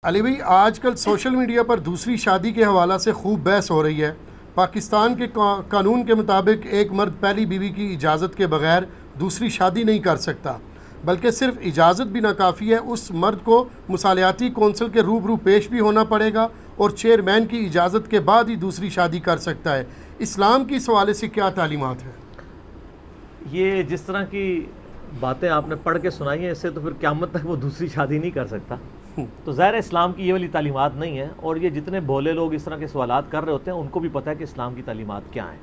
علی بھائی، آج کل سوشل میڈیا پر دوسری شادی کے حوالہ سے خوب بحث ہو رہی ہے۔ پاکستان کے قانون کے مطابق ایک مرد پہلی بیوی کی اجازت کے بغیر دوسری شادی نہیں کر سکتا، بلکہ صرف اجازت بھی ناکافی ہے، اس مرد کو مصالحاتی کونسل کے روبرو پیش بھی ہونا پڑے گا اور چیئرمین کی اجازت کے بعد ہی دوسری شادی کر سکتا ہے۔ اسلام کی اس حوالے سے کیا تعلیمات ہیں؟ یہ جس طرح کی باتیں آپ نے پڑھ کے سنائی ہیں، اس سے تو پھر قیامت تک وہ دوسری شادی نہیں کر سکتا۔ تو ظاہر اسلام کی یہ والی تعلیمات نہیں ہیں، اور یہ جتنے بھولے لوگ اس طرح کے سوالات کر رہے ہوتے ہیں ان کو بھی پتہ ہے کہ اسلام کی تعلیمات کیا ہیں،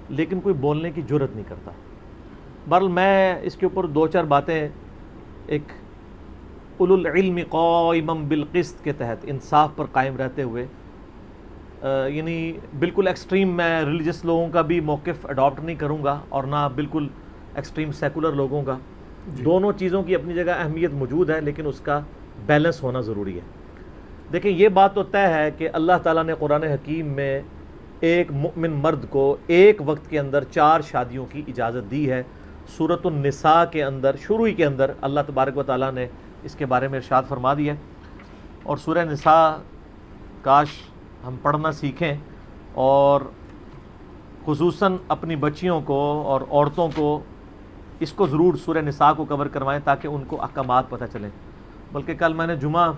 لیکن کوئی بولنے کی جرت نہیں کرتا۔ بہرحال میں اس کے اوپر دو چار باتیں ایک اولو العلم قائما بالقسط کے تحت انصاف پر قائم رہتے ہوئے، یعنی بالکل ایکسٹریم میں ریلیجس لوگوں کا بھی موقف اڈاپٹ نہیں کروں گا اور نہ بالکل ایکسٹریم سیکولر لوگوں کا۔ دونوں چیزوں کی اپنی جگہ اہمیت موجود ہے، لیکن اس کا بیلنس ہونا ضروری ہے۔ دیکھیں، یہ بات تو طے ہے کہ اللہ تعالیٰ نے قرآن حکیم میں ایک مؤمن مرد کو ایک وقت کے اندر 4 شادیوں کی اجازت دی ہے۔ سورۃ النساء کے اندر شروع ہی کے اندر اللہ تبارک و تعالیٰ نے اس کے بارے میں ارشاد فرما دیا ہے، اور سورہ نساء کاش ہم پڑھنا سیکھیں اور خصوصاً اپنی بچیوں کو اور عورتوں کو اس کو ضرور سورہ نساء کو کور کروائیں تاکہ ان کو احکامات پتہ چلیں۔ بلکہ کل میں نے جمعہ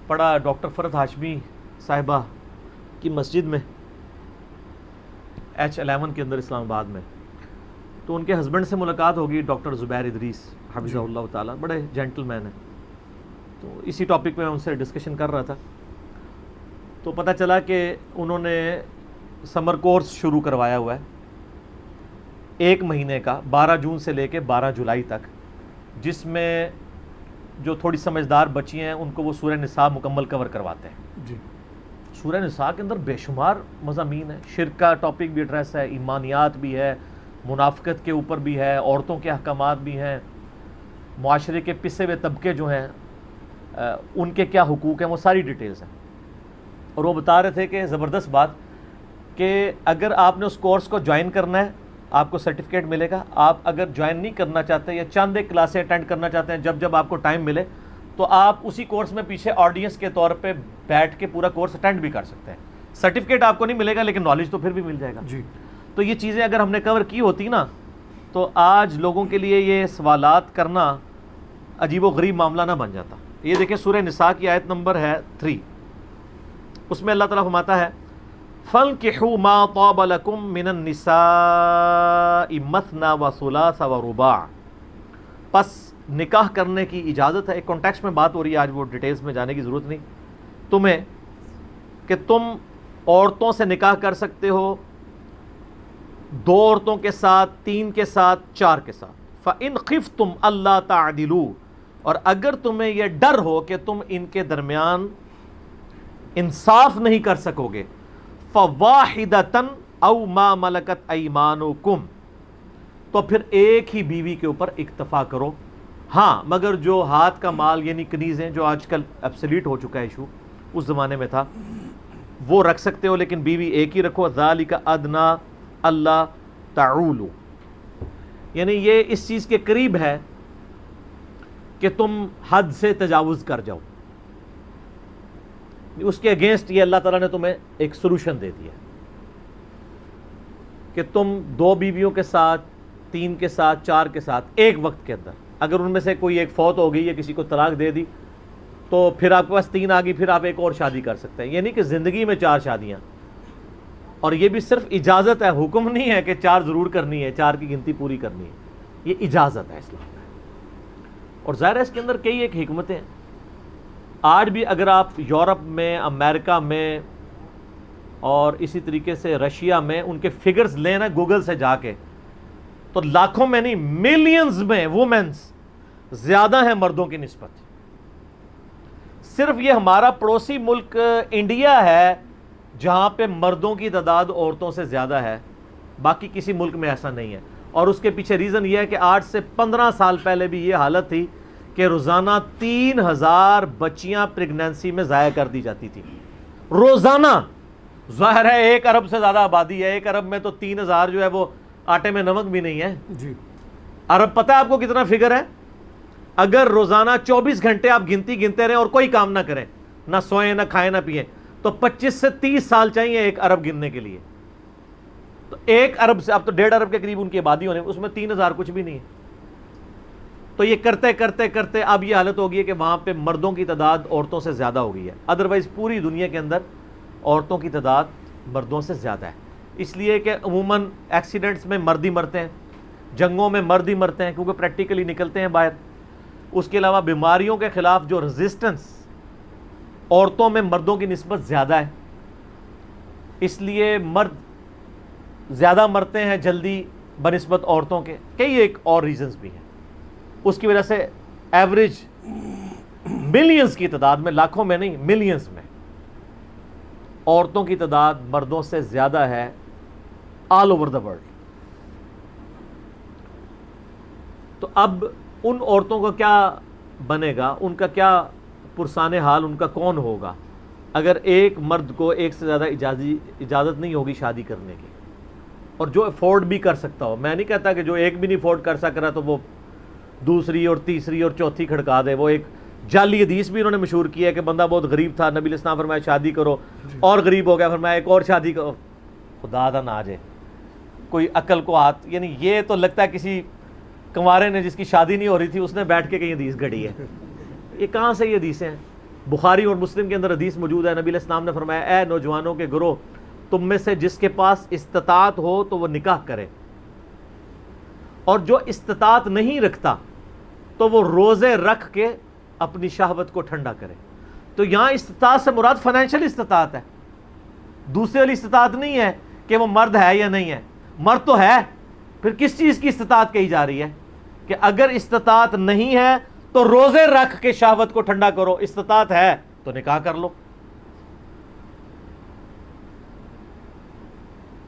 پڑھا ڈاکٹر فرحت ہاشمی صاحبہ کی مسجد میں H11 کے اندر اسلام آباد میں، تو ان کے ہسبینڈ سے ملاقات ہوگی، ڈاکٹر زبیر ادریس حفظہ اللہ تعالیٰ، بڑے جینٹل مین ہیں۔ تو اسی ٹاپک پہ میں ان سے ڈسکشن کر رہا تھا، تو پتہ چلا کہ انہوں نے سمر کورس شروع کروایا ہوا ہے 1 مہینے کا، 12 جون سے لے کے 12 جولائی تک، جس میں جو تھوڑی سمجھدار بچی ہیں ان کو وہ سورہ نساء مکمل کور کرواتے ہیں۔ جی، سورہ نساء کے اندر بے شمار مضامین ہیں، شرک کا ٹاپک بھی ایڈریس ہے، ایمانیات بھی ہے، منافقت کے اوپر بھی ہے، عورتوں کے احکامات بھی ہیں، معاشرے کے پسے ہوئے طبقے جو ہیں ان کے کیا حقوق ہیں، وہ ساری ڈیٹیلز ہیں۔ اور وہ بتا رہے تھے کہ زبردست بات کہ اگر آپ نے اس کورس کو جوائن کرنا ہے آپ کو سرٹیفکیٹ ملے گا، آپ اگر جوائن نہیں کرنا چاہتے یا چند ایک کلاسیں اٹینڈ کرنا چاہتے ہیں جب آپ کو ٹائم ملے، تو آپ اسی کورس میں پیچھے آڈینس کے طور پہ بیٹھ کے پورا کورس اٹینڈ بھی کر سکتے ہیں۔ سرٹیفکیٹ آپ کو نہیں ملے گا لیکن نالج تو پھر بھی مل جائے گا۔ جی، تو یہ چیزیں اگر ہم نے کور کی ہوتی نا، تو آج لوگوں کے لیے یہ سوالات کرنا عجیب و غریب معاملہ نہ بن جاتا۔ یہ دیکھیں سورہ نساء کی آیت نمبر ہے 3، اس میں اللہ تعالیٰ فرماتا ہے فَانْكِحُوا مَا طَابَ لَكُم مِّنَ النِّسَاءِ مَثْنَىٰ وَثُلَاثَ وَرُبَاعَ، پس نکاح کرنے کی اجازت ہے۔ ایک کانٹیکسٹ میں بات ہو رہی ہے، آج وہ ڈیٹیلز میں جانے کی ضرورت نہیں تمہیں، کہ تم عورتوں سے نکاح کر سکتے ہو 2 عورتوں کے ساتھ، 3 کے ساتھ، 4 کے ساتھ۔ فَإِنْ خِفْتُمْ أَلَّا تَعْدِلُوا، اور اگر تمہیں یہ ڈر ہو کہ تم ان کے درمیان انصاف نہیں کر سکو گے، فَوَاحِدَةً أَوْ مَا مَلَكَتْ أَيْمَانُكُمْ، تو پھر ایک ہی بیوی کے اوپر اکتفا کرو۔ ہاں، مگر جو ہاتھ کا مال یعنی کنیزیں، جو آج کل ایبسلیٹ ہو چکا ہے ایشو، اس زمانے میں تھا، وہ رکھ سکتے ہو لیکن بیوی ایک ہی رکھو۔ ذَلِكَ أَدْنَىٰ أَلَّا تَعُولُوا، یعنی یہ اس چیز کے قریب ہے کہ تم حد سے تجاوز کر جاؤ۔ اس کے اگینسٹ یہ اللہ تعالیٰ نے تمہیں ایک سلوشن دے دیا کہ تم 2 بیویوں کے ساتھ، 3 کے ساتھ، 4 کے ساتھ ایک وقت کے اندر، اگر ان میں سے کوئی ایک فوت ہو گئی یا کسی کو طلاق دے دی تو پھر آپ کے پاس 3 آ گئی، پھر آپ ایک اور شادی کر سکتے ہیں۔ یعنی کہ زندگی میں 4 شادیاں، اور یہ بھی صرف اجازت ہے، حکم نہیں ہے کہ 4 ضرور کرنی ہے، 4 کی گنتی پوری کرنی ہے، یہ اجازت ہے اسلام میں۔ اور ظاہر ہے اس کے اندر کئی ایک حکمتیں ہیں۔ آج بھی اگر آپ یورپ میں، امریکہ میں اور اسی طریقے سے رشیا میں ان کے فگرز لیں نا گوگل سے جا کے، تو لاکھوں میں نہیں، ملینز میں وومنز زیادہ ہیں مردوں کی نسبت۔ صرف یہ ہمارا پڑوسی ملک انڈیا ہے جہاں پہ مردوں کی تعداد عورتوں سے زیادہ ہے، باقی کسی ملک میں ایسا نہیں ہے۔ اور اس کے پیچھے ریزن یہ ہے کہ 8 سے 15 سال پہلے بھی یہ حالت تھی کہ روزانہ 3000 بچیاں پریگنینسی میں ضائع کر دی جاتی تھی، روزانہ۔ ظاہر ہے 1 ارب سے زیادہ آبادی ہے، 1 ارب میں تو 3000 جو ہے وہ آٹے میں نمک بھی نہیں ہے۔ جی، ارب پتہ ہے آپ کو کتنا فگر ہے؟ اگر روزانہ 24 گھنٹے آپ گنتے رہیں اور کوئی کام نہ کریں، نہ سوئیں نہ کھائیں نہ پئیں، تو 25 سے 30 سال چاہیے 1 ارب گننے کے لیے. تو 1 ارب سے اب تو 1.5 ارب کے قریب ان کی آبادی ہونے، اس میں 3000 کچھ بھی نہیں ہے. تو یہ کرتے کرتے اب یہ حالت ہو گئی ہے کہ وہاں پہ مردوں کی تعداد عورتوں سے زیادہ ہو گئی ہے. ادروائز پوری دنیا کے اندر عورتوں کی تعداد مردوں سے زیادہ ہے. اس لیے کہ عموماً ایکسیڈنٹس میں مرد ہی مرتے ہیں، جنگوں میں مرد ہی مرتے ہیں کیونکہ پریکٹیکلی نکلتے ہیں باہر. اس کے علاوہ بیماریوں کے خلاف جو ریزسٹنس عورتوں میں مردوں کی نسبت زیادہ ہے، اس لیے مرد زیادہ مرتے ہیں جلدی بنسبت عورتوں کے. کئی ایک اور ریزنز بھی ہیں. اس کی وجہ سے ایوریج ملینز کی تعداد میں، لاکھوں میں نہیں ملینز میں، عورتوں کی تعداد مردوں سے زیادہ ہے آل اوور دا ورلڈ. تو اب ان عورتوں کا کیا بنے گا، ان کا کیا پرسان حال ان کا کون ہوگا اگر ایک مرد کو ایک سے زیادہ اجازت نہیں ہوگی شادی کرنے کی، اور جو افورڈ بھی کر سکتا ہو. میں نہیں کہتا کہ جو ایک بھی نہیں افورڈ کر سک رہا تو وہ دوسری اور تیسری اور چوتھی کھڑکا دے. وہ ایک جعلی حدیث بھی انہوں نے مشہور کیا ہے کہ بندہ بہت غریب تھا، نبی علیہ السلام فرمایا شادی کرو، اور غریب ہو گیا، فرمایا ایک اور شادی کرو. خدا دا نہ آ جائے کوئی عقل کو ہاتھ، یعنی یہ تو لگتا ہے کسی کنوارے نے جس کی شادی نہیں ہو رہی تھی اس نے بیٹھ کے کہیں حدیث گھڑی ہے. یہ کہاں سے یہ حدیثیں ہیں؟ بخاری اور مسلم کے اندر حدیث موجود ہے. نبی علیہ السلام نے فرمایا اے نوجوانوں کے گروہ، تم میں سے جس کے پاس استطاعت ہو تو وہ نکاح کرے، اور جو استطاعت نہیں رکھتا تو وہ روزے رکھ کے اپنی شہوت کو ٹھنڈا کرے. تو یہاں استطاعت سے مراد فائنینشیل استطاعت ہے، دوسری والی استطاعت نہیں ہے کہ وہ مرد ہے یا نہیں ہے. مرد تو ہے، پھر کس چیز کی استطاعت کہی جا رہی ہے کہ اگر استطاعت نہیں ہے تو روزے رکھ کے شہوت کو ٹھنڈا کرو، استطاعت ہے تو نکاح کر لو.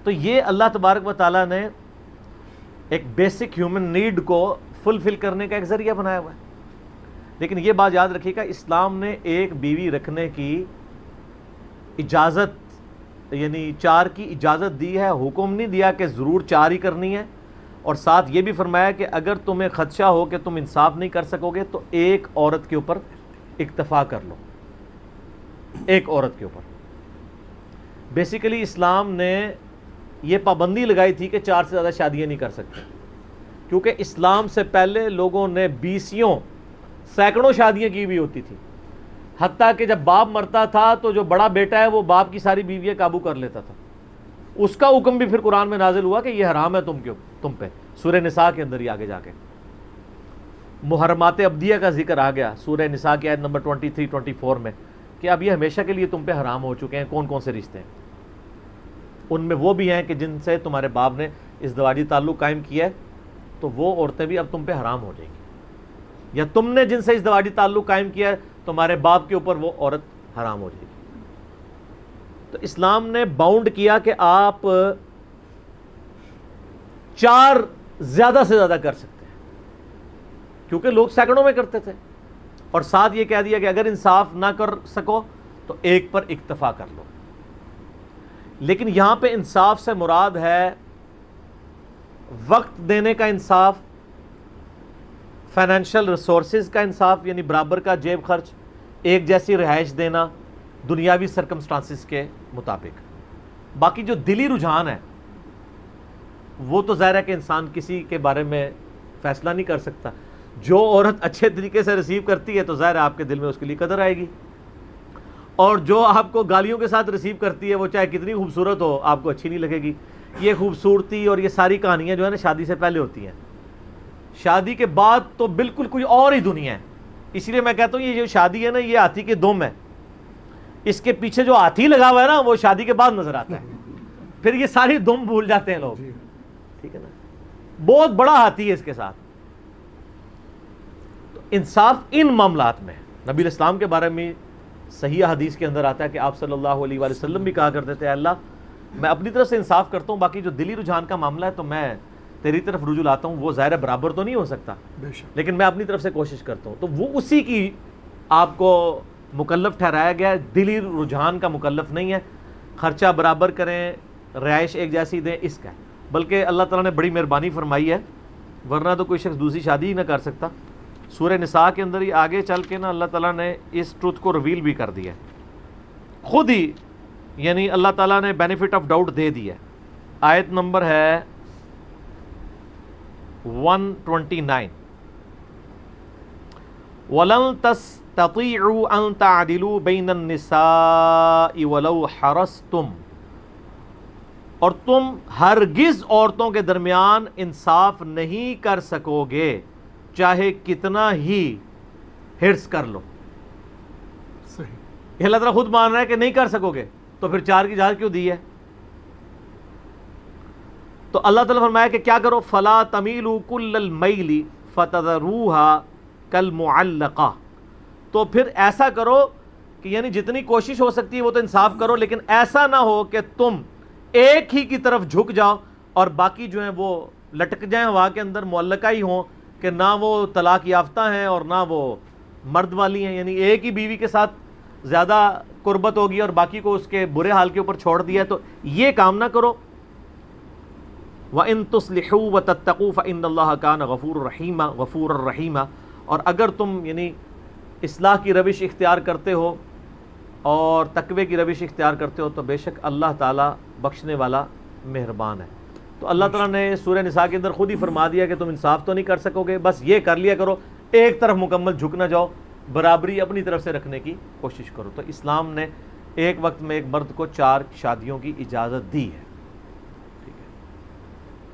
تو یہ اللہ تبارک و تعالیٰ نے ایک بیسک ہیومن نیڈ کو فلفل کرنے کا ایک ذریعہ بنایا ہوا ہے. لیکن یہ بات یاد رکھیے گا، اسلام نے ایک بیوی رکھنے کی اجازت، یعنی 4 کی اجازت دی ہے، حکم نہیں دیا کہ ضرور 4 ہی کرنی ہے. اور ساتھ یہ بھی فرمایا کہ اگر تمہیں خدشہ ہو کہ تم انصاف نہیں کر سکو گے تو ایک عورت کے اوپر اکتفا کر لو، ایک عورت کے اوپر. بیسیکلی اسلام نے یہ پابندی لگائی تھی کہ 4 سے زیادہ شادیاں نہیں کر سکتے، کیونکہ اسلام سے پہلے لوگوں نے 20 سینکڑوں شادیاں کی بھی ہوتی تھی. حتیٰ کہ جب باپ مرتا تھا تو جو بڑا بیٹا ہے وہ باپ کی ساری بیویاں قابو کر لیتا تھا. اس کا حکم بھی پھر قرآن میں نازل ہوا کہ یہ حرام ہے تم پہ. سورہ نساء کے اندر ہی آگے جا کے محرمات ابدیہ کا ذکر آ گیا سورہ نساء کی آیت نمبر 23-24 میں کہ اب یہ ہمیشہ کے لیے تم پہ حرام ہو چکے ہیں. کون کون سے رشتے ہیں؟ ان میں وہ بھی ہیں کہ جن سے تمہارے باپ نے ازدواجی تعلق قائم کیا ہے تو وہ عورتیں بھی اب تم پہ حرام ہو جائیں گی، یا تم نے جن سے ازدواجی تعلق قائم کیا ہے تمہارے باپ کے اوپر وہ عورت حرام ہو جائے گی. تو اسلام نے باؤنڈ کیا کہ آپ 4 زیادہ سے زیادہ کر سکتے ہیں، کیونکہ لوگ سینکڑوں میں کرتے تھے. اور ساتھ یہ کہہ دیا کہ اگر انصاف نہ کر سکو تو ایک پر اکتفا کر لو. لیکن یہاں پہ انصاف سے مراد ہے وقت دینے کا انصاف، فائنینشیل ریسورسز کا انصاف، یعنی برابر کا جیب خرچ، ایک جیسی رہائش دینا دنیاوی سرکمسٹانسز کے مطابق. باقی جو دلی رجحان ہے وہ تو ظاہر ہے کہ انسان کسی کے بارے میں فیصلہ نہیں کر سکتا. جو عورت اچھے طریقے سے ریسیو کرتی ہے تو ظاہر ہے آپ کے دل میں اس کے لیے قدر آئے گی، اور جو آپ کو گالیوں کے ساتھ ریسیو کرتی ہے وہ چاہے کتنی خوبصورت ہو آپ کو اچھی نہیں لگے گی. یہ خوبصورتی اور یہ ساری کہانیاں جو ہے نا شادی سے پہلے ہوتی ہیں، شادی کے بعد تو بالکل کوئی اور ہی دنیا ہے. اس لیے میں کہتا ہوں یہ جو شادی ہے نا یہ ہاتھی کے دم ہے، اس کے پیچھے جو ہاتھی لگا ہوا ہے نا وہ شادی کے بعد نظر آتا ہے. پھر یہ ساری دم بھول جاتے ہیں لوگ، ٹھیک ہے نا. بہت بڑا ہاتھی ہے اس کے ساتھ. تو انصاف ان معاملات میں نبی علیہ السلام کے بارے میں صحیح حدیث کے اندر آتا ہے کہ آپ صلی اللہ علیہ وآلہ وسلم بھی کہا کرتے تھے اللہ میں اپنی طرف سے انصاف کرتا ہوں، باقی جو دلی رجحان کا معاملہ ہے تو میں تیری طرف رجوع لاتا ہوں. وہ ظاہر برابر تو نہیں ہو سکتا لیکن میں اپنی طرف سے کوشش کرتا ہوں. تو وہ اسی کی آپ کو مکلف ٹھہرایا گیا ہے، دلی رجحان کا مکلف نہیں ہے. خرچہ برابر کریں، رہائش ایک جیسی دیں، اس کا ہے. بلکہ اللہ تعالیٰ نے بڑی مہربانی فرمائی ہے، ورنہ تو کوئی شخص دوسری شادی ہی نہ کر سکتا. سورہ نساء کے اندر ہی آگے چل کے نا اللہ تعالیٰ نے اس ٹروتھ کو ریویل بھی کر دیا خود ہی، یعنی اللہ تعالیٰ نے بینیفٹ آف ڈاؤٹ دے دیا. آیت نمبر ہے 129. وَلَن تَسْتَطِيعُوا أَن تَعْدِلُوا بَيْنَ النِّسَاءِ وَلَوْ حَرَصْتُمْ، اور تم ہرگز عورتوں کے درمیان انصاف نہیں کر سکو گے چاہے کتنا ہی ہرس کر لو. صحیح. یہ اللہ تعالیٰ خود مان رہا ہے کہ نہیں کر سکو گے، تو پھر 4 کی اجازت کیوں دی ہے؟ تو اللہ تعالیٰ فرمایا کہ کیا کرو، فَلَا تَمِيلُوا كُلَّ الْمَيْلِ فَتَذَرُوهَا كَالْمُعَلَّقَةِ، تو پھر ایسا کرو کہ یعنی جتنی کوشش ہو سکتی ہے وہ تو انصاف کرو، لیکن ایسا نہ ہو کہ تم ایک ہی کی طرف جھک جاؤ اور باقی جو ہیں وہ لٹک جائیں ہوا کے اندر، معلقہ ہی ہوں کہ نہ وہ طلاق یافتہ ہیں اور نہ وہ مرد والی ہیں، یعنی ایک ہی بیوی کے ساتھ زیادہ قربت ہوگی اور باقی کو اس کے برے حال کے اوپر چھوڑ دیا. تو یہ کام نہ کرو. وَإِن تُصْلِحُوا وَتَتَّقُوا فَإِنَّ اللَّهَ كَانَ غَفُورًا رَحِيمًا، اور اگر تم یعنی اصلاح کی روش اختیار کرتے ہو اور تقوی کی روش اختیار کرتے ہو تو بے شک اللہ تعالیٰ بخشنے والا مہربان ہے. تو اللہ تعالیٰ نے سورہ نساء کے اندر خود ہی فرما دیا کہ تم انصاف تو نہیں کر سکو گے، بس یہ کر لیا کرو ایک طرف مکمل جھک نہ جاؤ، برابری اپنی طرف سے رکھنے کی کوشش کرو. تو اسلام نے ایک وقت میں ایک مرد کو 4 شادیوں کی اجازت دی ہے. ٹھیک ہے،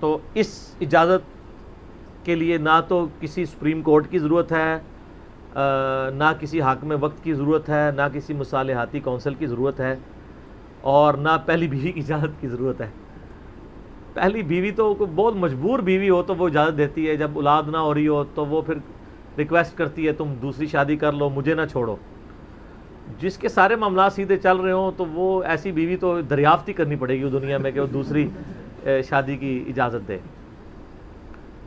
تو اس اجازت کے لیے نہ تو کسی سپریم کورٹ کی ضرورت ہے، نہ کسی حاکم وقت کی ضرورت ہے، نہ کسی مصالحاتی کونسل کی ضرورت ہے، اور نہ پہلی بیوی کی اجازت کی ضرورت ہے. پہلی بیوی تو کوئی بہت مجبور بیوی ہو تو وہ اجازت دیتی ہے، جب اولاد نہ ہو رہی ہو تو وہ پھر ریکویسٹ کرتی ہے تم دوسری شادی کر لو، مجھے نہ چھوڑو. جس کے سارے معاملات سیدھے چل رہے ہوں تو وہ ایسی بیوی تو دریافت ہی کرنی پڑے گی دنیا میں کہ وہ دوسری شادی کی اجازت دے.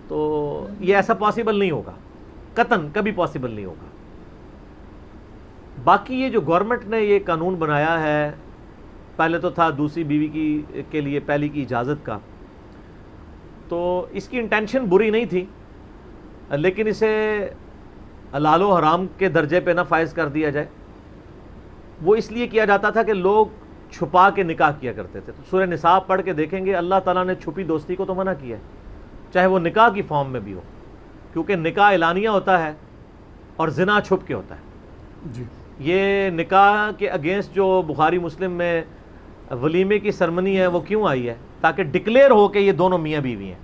تو یہ ایسا پاسبل نہیں ہوگا، قطعاً کبھی پاسبل نہیں ہوگا. باقی یہ جو گورنمنٹ نے یہ قانون بنایا ہے، پہلے تو تھا دوسری بیوی کے لیے پہلی کی اجازت کا، تو اس کی انٹینشن بری نہیں تھی، لیکن اسے حلال و حرام کے درجے پہ نہ فائز کر دیا جائے. وہ اس لیے کیا جاتا تھا کہ لوگ چھپا کے نکاح کیا کرتے تھے. تو سورہ نساء پڑھ کے دیکھیں گے اللہ تعالیٰ نے چھپی دوستی کو تو منع کیا ہے، چاہے وہ نکاح کی فارم میں بھی ہو، کیونکہ نکاح اعلانیہ ہوتا ہے اور زنا چھپ کے ہوتا ہے. جی. یہ نکاح کے اگینسٹ جو بخاری مسلم میں ولیمے کی سرمنی ہے وہ کیوں آئی ہے؟ تاکہ ڈکلیئر ہو کہ یہ دونوں میاں بیوی ہیں.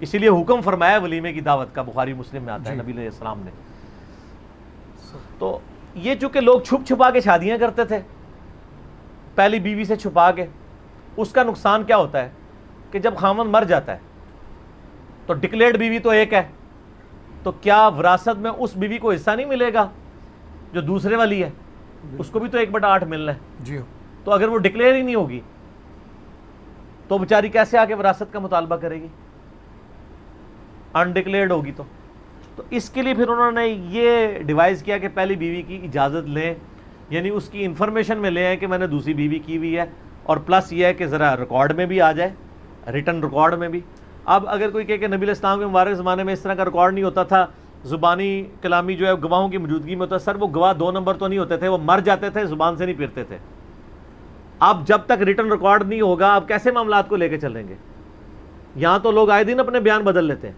اسی لیے حکم فرمایا ولیمے کی دعوت کا، بخاری مسلم میں آتا ہے نبی علیہ السلام نے. تو یہ چونکہ لوگ چھپ چھپا کے شادیاں کرتے تھے پہلی بیوی سے چھپا کے، اس کا نقصان کیا ہوتا ہے کہ جب خامن مر جاتا ہے تو ڈکلیئرڈ بیوی تو ایک ہے، تو کیا وراثت میں اس بیوی کو حصہ نہیں ملے گا جو دوسرے والی ہے؟ اس کو بھی تو 1/8 ملنا ہے. جی. تو اگر وہ ڈکلیئر ہی نہیں ہوگی تو بیچاری کیسے آگے وراثت کا مطالبہ کرے گی؟ انڈکلیئرڈ ہوگی تو اس کے لیے پھر انہوں نے یہ ڈیوائز کیا کہ پہلی بیوی کی اجازت لیں، یعنی اس کی انفارمیشن میں لیں کہ میں نے دوسری بیوی کی ہوئی ہے، اور پلس یہ ہے کہ ذرا ریکارڈ میں بھی آ جائے، ریٹن ریکارڈ میں بھی. اب اگر کوئی کہے کہ نبی علیہ السلام کے مبارک زمانے میں اس طرح کا ریکارڈ نہیں ہوتا تھا، زبانی کلامی جو ہے گواہوں کی موجودگی میں ہوتا ہے، سر وہ گواہ 2 نمبر تو نہیں ہوتے تھے، وہ مر جاتے تھے، زبان سے نہیں پھرتے تھے. اب جب تک ریٹن ریکارڈ نہیں ہوگا آپ کیسے معاملات کو لے کے چلیں گے؟ یہاں تو لوگ آئے دن اپنے بیان بدل لیتے ہیں.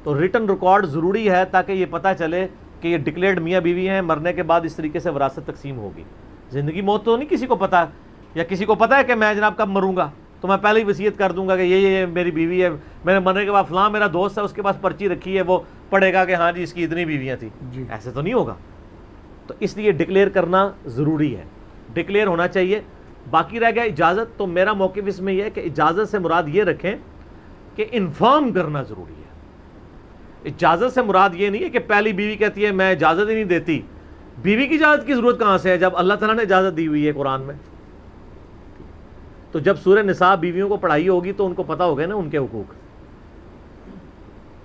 تو ریٹن ریکارڈ ضروری ہے تاکہ یہ پتہ چلے کہ یہ ڈکلیئرڈ میاں بیوی ہیں، مرنے کے بعد اس طریقے سے وراثت تقسیم ہوگی. زندگی موت تو نہیں کسی کو پتہ، یا کسی کو پتہ ہے کہ میں جناب کب مروں گا تو میں پہلے ہی وصیت کر دوں گا کہ یہ میری بیوی ہے، میرے مرنے کے بعد فلاں میرا دوست ہے اس کے پاس پرچی رکھی ہے، وہ پڑھے گا کہ ہاں جی اس کی اتنی بیویاں تھیں. جی. ایسے تو نہیں ہوگا. تو اس لیے ڈکلیئر کرنا ضروری ہے، ڈکلیئر ہونا چاہیے. باقی رہ گیا اجازت، تو میرا موقف اس میں یہ ہے کہ اجازت سے مراد یہ رکھیں کہ انفارم کرنا ضروری ہے. اجازت سے مراد یہ نہیں ہے کہ پہلی بیوی کہتی ہے میں اجازت ہی نہیں دیتی. بیوی کی اجازت کی ضرورت کہاں سے ہے جب اللہ تعالیٰ نے اجازت دی ہوئی ہے قرآن میں؟ تو جب سورہ نساء بیویوں کو پڑھائی ہوگی تو ان کو پتہ ہوگا نا ان کے حقوق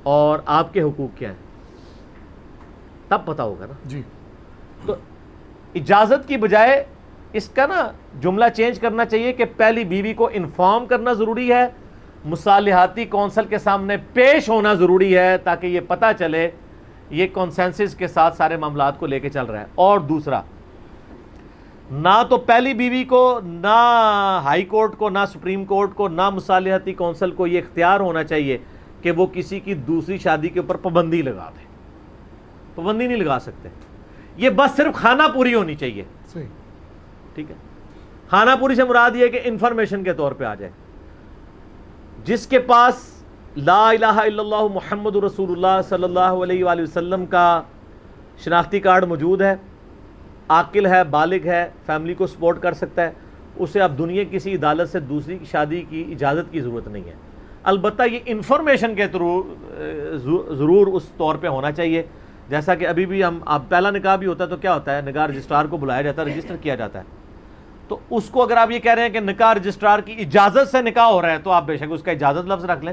اور آپ کے حقوق کیا ہیں، تب پتہ ہوگا نا. جی. تو اجازت کی بجائے اس کا نا جملہ چینج کرنا چاہیے کہ پہلی بیوی کو انفارم کرنا ضروری ہے، مصالحاتی کونسل کے سامنے پیش ہونا ضروری ہے تاکہ یہ پتہ چلے یہ کنسنسس کے ساتھ سارے معاملات کو لے کے چل رہا ہے. اور دوسرا، نہ تو پہلی بیوی کو، نہ ہائی کورٹ کو، نہ سپریم کورٹ کو، نہ مصالحتی کونسل کو یہ اختیار ہونا چاہیے کہ وہ کسی کی دوسری شادی کے اوپر پابندی لگا دیں. پابندی نہیں لگا سکتے. یہ بس صرف خانہ پوری ہونی چاہیے. صحیح. ٹھیک ہے. خانہ پوری سے مراد یہ ہے کہ انفارمیشن کے طور پہ آ جائے. جس کے پاس لا الہ الا اللہ محمد رسول اللہ صلی اللہ علیہ وآلہ وسلم کا شناختی کارڈ موجود ہے، عاقل ہے، بالغ ہے، فیملی کو سپورٹ کر سکتا ہے، اسے اب دنیا کسی عدالت سے دوسری شادی کی اجازت کی ضرورت نہیں ہے. البتہ یہ انفارمیشن کے تھرو ضرور اس طور پہ ہونا چاہیے. جیسا کہ ابھی بھی اب پہلا نکاح بھی ہوتا ہے تو کیا ہوتا ہے، نکاح رجسٹرار کو بلایا جاتا ہے، رجسٹر کیا جاتا ہے. تو اس کو اگر آپ یہ کہہ رہے ہیں کہ نکاح رجسٹرار کی اجازت سے نکاح ہو رہا ہے تو آپ بے شک اس کا اجازت لفظ رکھ لیں.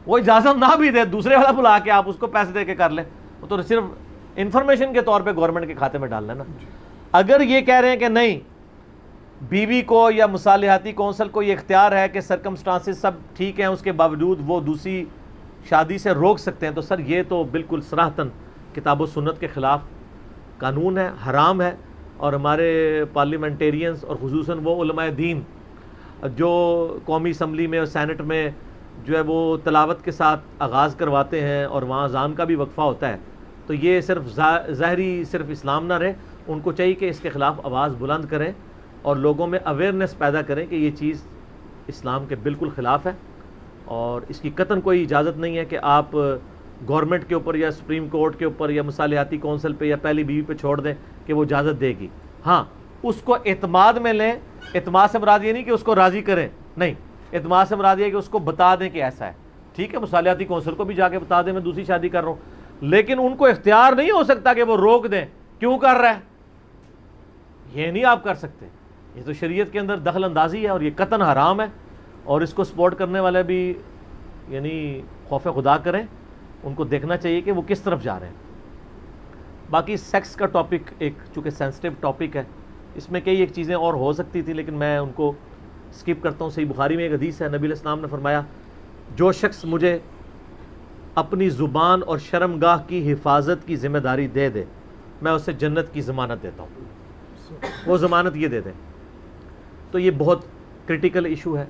وہ اجازت نہ بھی دے، دوسرے والا بلا کے آپ اس کو پیسے دے کے کر لیں، وہ تو صرف انفارمیشن کے طور پہ گورنمنٹ کے کھاتے میں ڈال لیں نا. اگر یہ کہہ رہے ہیں کہ نہیں، بیوی کو یا مصالحاتی کونسل کو یہ اختیار ہے کہ سرکمسٹانسز سب ٹھیک ہیں اس کے باوجود وہ دوسری شادی سے روک سکتے ہیں، تو سر یہ تو بالکل صراحتاً کتاب و سنت کے خلاف قانون ہے، حرام ہے. اور ہمارے پارلیمنٹیرینز اور خصوصاً وہ علماء دین جو قومی اسمبلی میں اور سینٹ میں جو ہے وہ تلاوت کے ساتھ آغاز کرواتے ہیں اور وہاں اذان کا بھی وقفہ ہوتا ہے، تو یہ صرف ظاہری صرف اسلام نہ رہے. ان کو چاہیے کہ اس کے خلاف آواز بلند کریں اور لوگوں میں اویئرنیس پیدا کریں کہ یہ چیز اسلام کے بالکل خلاف ہے اور اس کی قطعاً کوئی اجازت نہیں ہے کہ آپ گورنمنٹ کے اوپر یا سپریم کورٹ کے اوپر یا مصالحاتی کونسل پہ یا پہلی بیوی پہ چھوڑ دیں کہ وہ اجازت دے گی. ہاں، اس کو اعتماد میں لیں. اعتماد سے مراد یہ نہیں کہ اس کو راضی کریں، نہیں، اعتماد سے مراد یہ ہے کہ اس کو بتا دیں کہ ایسا ہے. ٹھیک ہے، مصالحاتی کونسل کو بھی جا کے بتا دیں میں دوسری شادی کر رہا ہوں، لیکن ان کو اختیار نہیں ہو سکتا کہ وہ روک دیں. کیوں کر رہا ہے یہ نہیں آپ کر سکتے. یہ تو شریعت کے اندر دخل اندازی ہے اور یہ قطعاً حرام ہے. اور اس کو سپورٹ کرنے والے بھی یعنی خوف خدا کریں، ان کو دیکھنا چاہیے کہ وہ کس طرف جا رہے ہیں. باقی سیکس کا ٹاپک ایک چونکہ سینسٹیو ٹاپک ہے، اس میں کئی ایک چیزیں اور ہو سکتی تھی لیکن میں ان کو سکپ کرتا ہوں. صحیح بخاری میں ایک حدیث ہے، نبی علیہ السلام نے فرمایا جو شخص مجھے اپنی زبان اور شرمگاہ کی حفاظت کی ذمہ داری دے دے میں اسے جنت کی ضمانت دیتا ہوں. وہ ضمانت یہ دے دیں. تو یہ بہت کرٹیکل ایشو ہے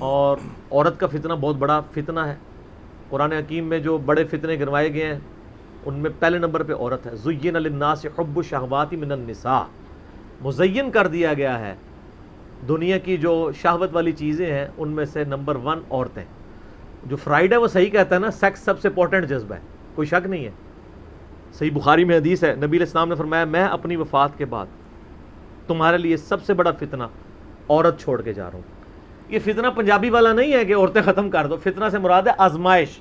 اور عورت کا فتنہ بہت بڑا فتنہ ہے. قرآن حکیم میں جو بڑے فتنے گنوائے گئے ہیں ان میں پہلے نمبر پہ عورت ہے. زُيِّنَ لِلنَّاسِ حُبُّ الشَّهَوَاتِ مِنَ النِّسَاءِ، مزین کر دیا گیا ہے دنیا کی جو شہوت والی چیزیں ہیں ان میں سے نمبر 1 عورتیں. جو فرائیڈ ہے وہ صحیح کہتا ہے نا، سیکس سب سے امپورٹنٹ جذبہ ہے، کوئی شک نہیں ہے. صحیح بخاری میں حدیث ہے، نبی علیہ السلام نے فرمایا میں اپنی وفات کے بعد تمہارے لیے سب سے بڑا فتنہ عورت چھوڑ کے جا رہا ہوں. یہ فتنہ پنجابی والا نہیں ہے کہ عورتیں ختم کر دو. فتنہ سے مراد ہے آزمائش،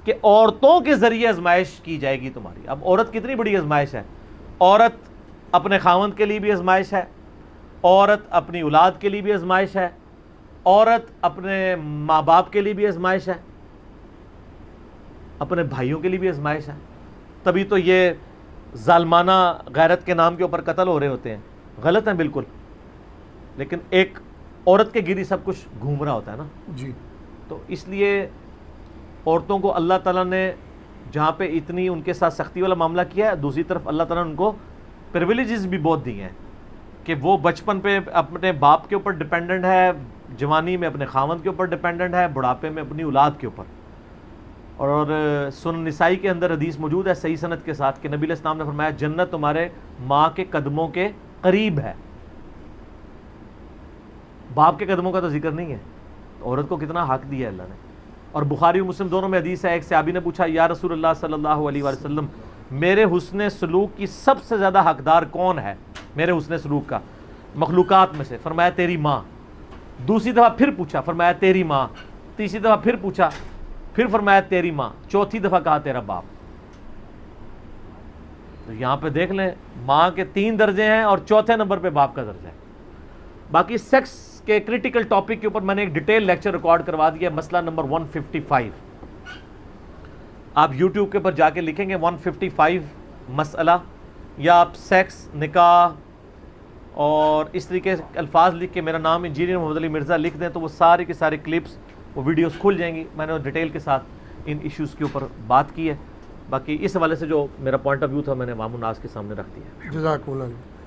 کہ عورتوں کے ذریعے آزمائش کی جائے گی تمہاری. اب عورت کتنی بڑی آزمائش ہے. عورت اپنے خاوند کے لیے بھی آزمائش ہے، عورت اپنی اولاد کے لیے بھی آزمائش ہے، عورت اپنے ماں باپ کے لیے بھی آزمائش ہے، اپنے بھائیوں کے لیے بھی آزمائش ہے. تبھی تو یہ ظالمانہ غیرت کے نام کے اوپر قتل ہو رہے ہوتے ہیں. غلط ہیں بالکل، لیکن ایک عورت کے گرد سب کچھ گھوم رہا ہوتا ہے نا جی. تو اس لیے عورتوں کو اللہ تعالیٰ نے جہاں پہ اتنی ان کے ساتھ سختی والا معاملہ کیا ہے، دوسری طرف اللہ تعالیٰ نے ان کو پریویلیجز بھی بہت دیے ہیں کہ وہ بچپن پہ اپنے باپ کے اوپر ڈپینڈنٹ ہے، جوانی میں اپنے خاوند کے اوپر ڈپینڈنٹ ہے، بڑھاپے میں اپنی اولاد کے اوپر. اور سنن نسائی کے اندر حدیث موجود ہے صحیح سند کے ساتھ کہ نبی علیہ السلام نے فرمایا جنت تمہارے ماں کے قدموں کے قریب ہے. باپ کے قدموں کا تو ذکر نہیں ہے. عورت کو کتنا حق دیا ہے اللہ نے. اور بخاری و مسلم دونوں میں حدیث ہے، ایک صحابی نے پوچھا یا رسول اللہ صلی اللہ علیہ وآلہ وسلم میرے حسن سلوک کی سب سے زیادہ حقدار کون ہے میرے حسن سلوک کا مخلوقات میں سے؟ فرمایا تیری ماں. دوسری دفعہ پھر پوچھا، فرمایا تیری ماں. تیسری دفعہ پھر پوچھا، پھر فرمایا تیری ماں. چوتھی دفعہ کہا تیرا باپ. تو یہاں پہ دیکھ لیں ماں کے 3 درجے ہیں اور چوتھے نمبر پہ باپ کا درجہ ہے. باقی سیکس کے کریٹیکل ٹاپک کے اوپر میں نے ایک ڈیٹیل لیکچر ریکارڈ کروا دیا، مسئلہ نمبر 155. آپ یوٹیوب کے اوپر جا کے لکھیں گے 155 مسئلہ، یا آپ سیکس، نکاح اور اس طریقے سے الفاظ لکھ کے میرا نام انجینئر محمد علی مرزا لکھ دیں تو وہ سارے کے سارے کلپس، وہ ویڈیوز کھل جائیں گی. میں نے ڈیٹیل کے ساتھ ان ایشوز کے اوپر بات کی ہے. باقی اس حوالے سے جو میرا پوائنٹ آف ویو تھا میں نے عوام الناس کے سامنے رکھ دیا. جزاک اللہ.